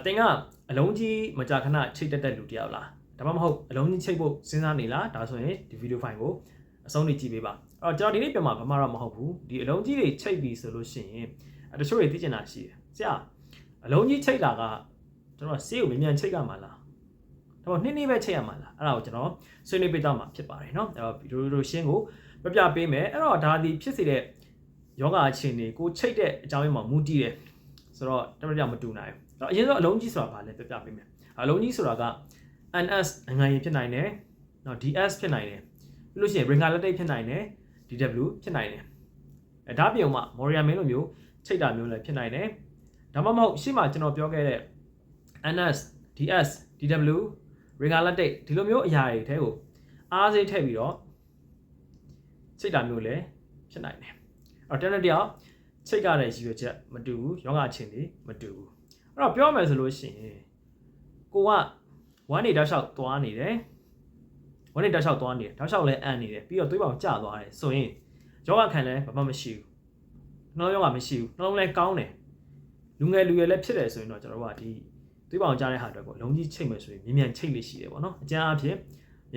တင်ကအလုံးကြီးမကြာခဏချိတ်တက်တဲ့လူတယောက်လားဒါမှမဟုတ်အလုံးကြီးချိတ်ဖို့စဉ်းစားနေလားဒါဆိုရင်ဒီဗီဒီယိုဖိုင်ကိုအဆုံးထိကြည့်ပေးပါအဲ့တော့ကျွန်တော်ဒီနေ့ပြန်မှာဘာမှတော့မဟုတ်ဘူးဒီအလုံးကြီးတွေချိတ်ပြီဆိုလို့ရှိရင်တချို့တွေသိချင်တာရှိတယ်ဆရာအလုံးကြီးချိတ်တာကကျွန်တော်ဆေးကိုမြန်ချိတ်ရမှာလားဒါမှနှစ်ပဲချိတ်ရမှာလားအဲ့ဒါကိုကျွန်တော်ဆွေးနွေးပေးတော့မှာဖြစ်ပါတယ်เนาะအဲ့တော့ဗီဒီယိုရှင်းကိုပြပေးမယ်အဲ့တော့ဒါဒီဖြစ်စေတဲ့ယောဂအခြေအနေကိုချိတ်တဲ့အကြောင်းရင်းမှာမူတည်တယ်ဆိုတော့တမန်မတူနိုင်ဘူးအရင်ဆုံးအလုံးကြီးဆိုတာဘာလဲပြပေးမယ်အလုံးကြီးဆိုတာက NS ငွေရည်ဖြစ်နိုင်တယ်နော် DS ဖြစ်နိုင်တယ်ပြီးလို့ရှိရင် ringer latte ဖြစ်နိုင်တယ် DW ဖြစ်နိုင်တယ်ဒါပြုံမှ Moria main လိုမျိုးချိတ်တာမျိုးလည်းဖြစ်နိုင်တယ်ဒါမှမဟုတ်ရှေ့မှာကျွန်တော်ပြောခဲ့တဲ့ NS DS DW ringer latte ဒီလိုမျိုးအရာတွေထဲကိုအားစိတ်ထည့်ပြီးတော့ချိတ်တာမျိုးလည်းဖြစ်နိုင်တယ်အဲ့တော့တယောက်ချိတ်ရတဲ့ရည်ရွယ်ချက်မတူဘူးယောဂချင်းတွေမတူဘူးအဲ့တော့ပြောမယ်ဆိုလို့ရှိရင်ကိုက1နေတောက်လျှောက်သွားနေတယ်1နေတောက်လျှောက်သွားနေတယ်တောက်လျှောက်လည်းအန်နေတယ်ပြီးတော့သွေးပေါင်ကျသွားတယ်ဆိုရင်ယောဂခံလည်းဘာမှမရှိဘူးနှလုံးယောဂမရှိဘူးနှလုံးလည်းကောင်းတယ်လူငယ်လူရွယ်လည်းဖြစ်တယ်ဆိုရင်တော့ကျွန်တော်တို့ကဒီသွေးပေါင်ကျတဲ့ဟာအတွက်ကိုလုံးကြီးချိတ်မယ်ဆိုရင်မြန်ချိတ်လေးရှိတယ်ပေါ့နော်အကျဉ်းအားဖြင့်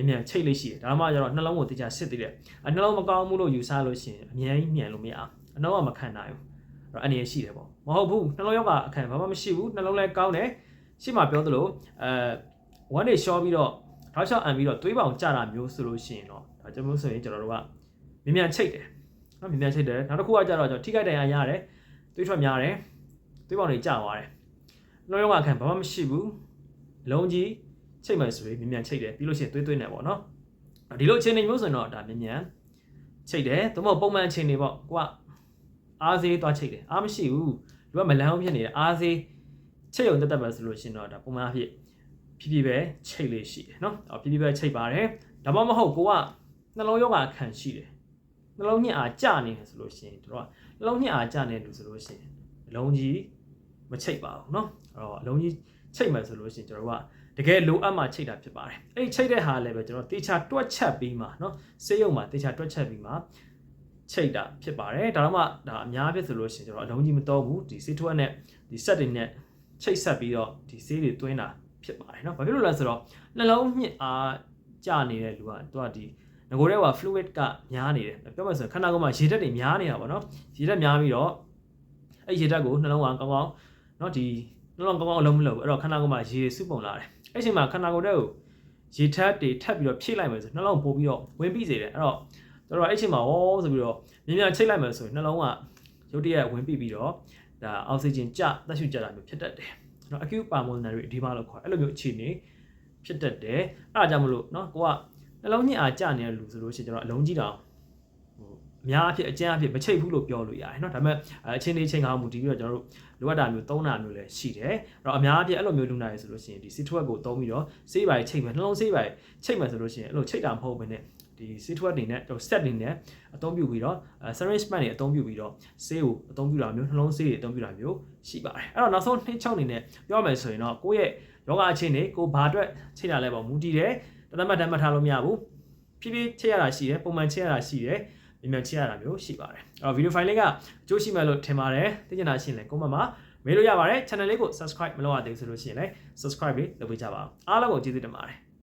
မြန်ချိတ်လေးရှိတယ်ဒါမှကျတော့နှလုံးကိုတိကျစစ်သေးတယ်နှလုံးမကောင်းဘူးလို့ယူဆလို့ရှိရင်အများကြီးမြန်လို့မရအောင်နှလုံးကမခံနိုင်ဘူးအဲ့တော့အနေရရှိတယ်ပေါ့မဟုတ်ဘူးနှလုံးယောဂအခန့်ဘာမှမရှိဘူးနှလုံးလည်းကောင်းတယ်ရှေ့မှာပြောသလို1 day short ပြီးတော့ထောက်လျှောက်အန်ပြီးတော့သွေးပေါင်ကျတာမျိုးဆိုလို့ရှိရင်တော့ဒါကျွန်တော်ဆိုရင်ကျွန်တော်တို့ကမြန်ချိတ်တယ်နော်မြန်ချိတ်တယ်နောက်တစ်ခုကကျတော့ကျွန်တော်ထိခိုက်ဒဏ်ရာရတယ်သွေးထွက်များတယ်သွေးပေါင်တွေကျသွားတယ်နှလုံးယောဂအခန့်ဘာမှမရှိဘူးလုံးကြီးချိတ်မယ်ဆိုရင်မြန်ချိတ်တယ်ပြီးလို့ရှိရင်သွေးနေပေါ့နော်ဒီလိုအခြေအနေမျိုးဆိုရင်တော့ဒါမြန်ချိတ်တယ်သို့မဟုတ်ပုံမှန်အခြေအနေပေါ့ကိုကအားစေးသွားချိတ်တယ်အားမရှိဘူးလူကမလန်းအောင်ဖြစ်နေတယ်အားစေးချိတ်ရုံတက်ပဲဆိုလို့ရှိရင်တော့ဒါပုံမှန်အဖြစ်ဖြည်းဖြည်းပဲချိတ်လေးရှိတယ်နော်ဖြည်းဖြည်းပဲချိတ်ပါတယ်ဒါမှမဟုတ်ကိုကနှလုံးယောဂခံရှိတယ်နှလုံးညစ်အားကျနေတယ်ဆိုလို့ရှိရင်တို့ကနှလုံးညစ်အားကျနေတယ်ဆိုလို့ရှိရင်အလုံးကြီးမချိတ်ပါဘူးနော်အဲ့တော့အလုံးကြီးချိတ်မယ်ဆိုလို့ရှိရင်ကျွန်တော်ကတကယ်လိုအပ်မှချိတ်တာဖြစ်ပါတယ်အဲ့ဒီချိတ်တဲ့ဟာလည်းပဲကျွန်တော်တေချာတွက်ချက်ပြီးမှနော်ဆေးရုံမှာတေချာတွက်ချက်ပြီးမှချိတ်တာဖြစ်ပါတယ်ဒါတော့မှဒါအများဖြစ်ဆိုလို့ရှိရင်ကျွန်တော်အလုံးကြီးမတော့ဘူးဒီဆေးထွက်နဲ့ဒီ set တွေနဲ့ချိတ်ဆက်ပြီးတော့ဒီဆေးတွေသွင်းတာဖြစ်ပါတယ်เนาะဘာဖြစ်လို့လဲဆိုတော့နှလုံးညစ်အားကျနေတဲ့လူကသူကဒီငကိုတဲ့က fluid ကများနေတယ်ပြောမှဆိုရင်ခန္ဓာကိုယ်မှာရေဓာတ်တွေများနေတာပေါ့เนาะရေဓာတ်များပြီးတော့အဲ့ရေဓာတ်ကိုနှလုံးကကောင်းကောင်းเนาะဒီနှလုံးကောင်းကောင်းအလုံးမလုပ်အဲ့တော့ခန္ဓာကိုယ်မှာရေစုပုံလာတယ်အဲ့ချိန်မှာခန္ဓာကိုယ်တဲ့ကိုရေဓာတ်တွေထပ်ပြီးတော့ဖြည့်လိုက်မယ်ဆိုနှလုံးပို့ပြီးတော့ဝင်ပြီးစေတယ်အဲ့တော့တို့တော့အဲ့ချိန်မှာဟောဆိုပြီးတော့မြန်ချိတ်လိုက်မယ်ဆိုရင်နှလုံးကရုတ်တရက်ဝင်ပြီးတော့ဒါအောက်ဆီဂျင်ကျသက်ရှူကျတာမျိုးဖြစ်တတ်တယ်နော် acute pulmonary edema လို့ခေါ်အဲ့လိုမျိုးအခြေအနေဖြစ်တတ်တယ်အဲ့ဒါကြောင့်မလို့နော်ကိုကနှလုံးညစ်အားကျနေတဲ့လူဆိုလို့ရှိရင်ကျွန်တော်အလုံးကြီးတောင်အများအဖြစ်အကျဉ်းအဖြစ်မချိတ်ဘူးလို့ပြောလို့ရတယ်နော်ဒါပေမဲ့အချင်းလေးချင်းကောင်းမှုဒီပြီးတော့ကျွန်တော်တို့လိုအပ်တာမျိုးသုံးတာမျိုးလည်းရှိတယ်အဲ့တော့အများအဖြစ်အဲ့လိုမျိုးလူနာတွေဆိုလို့ရှိရင်ဒီ C12 ကိုသုံးပြီးတော့ဆေးပိုင်းချိတ်မယ်နှလုံးဆေးပိုင်းချိတ်မယ်ဆိုလို့ရှိရင်အဲ့လိုချိတ်တာမဟုတ်ဘဲနဲ့ဒီ C12 တွေနဲ့ကျွန်တော် set တွေနဲ့အသုံးပြုပြီးတော့syringe pump တွေအသုံးပြုပြီးတော့ဆေးကိုအသုံးပြုတာမျိုးနှလုံးဆေးတွေအသုံးပြုတာမျိုးရှိပါတယ်အဲ့တော့နောက်ဆုံးနှစ်ချောင်းအနေနဲ့ပြောမယ်ဆိုရင်တော့ကိုယ့်ရဲ့ယောဂအခြေအနေကိုဘာအတွက်ချိတ်တာလဲပေါ့မူတည်တယ်တသက်မှတ်တမ်းမှတ်ထားလို့မရဘူးဖြည်းဖြည်းချိတ်ရတာရှိတယ်ပုံမှန်ချိတ်ရတာရှိတယ်မြန်ချိတ်ရတာမျိုးရှိပါတယ်အဲ့တော့ဗီဒီယိုဖိုင်လေးကအကျိုးရှိမယ်လို့ထင်ပါတယ်သိချင်တာရှိရင်လည်း comment မှာမေးလို့ရပါတယ် channel လေးကို subscribe မလုပ်ရသေးဘူးဆိုလို့ရှိရင်လည်း subscribe လေးလုပ်ပေးကြပါဦးအားလုံးကိုကျေးဇူးတင်ပါတယ်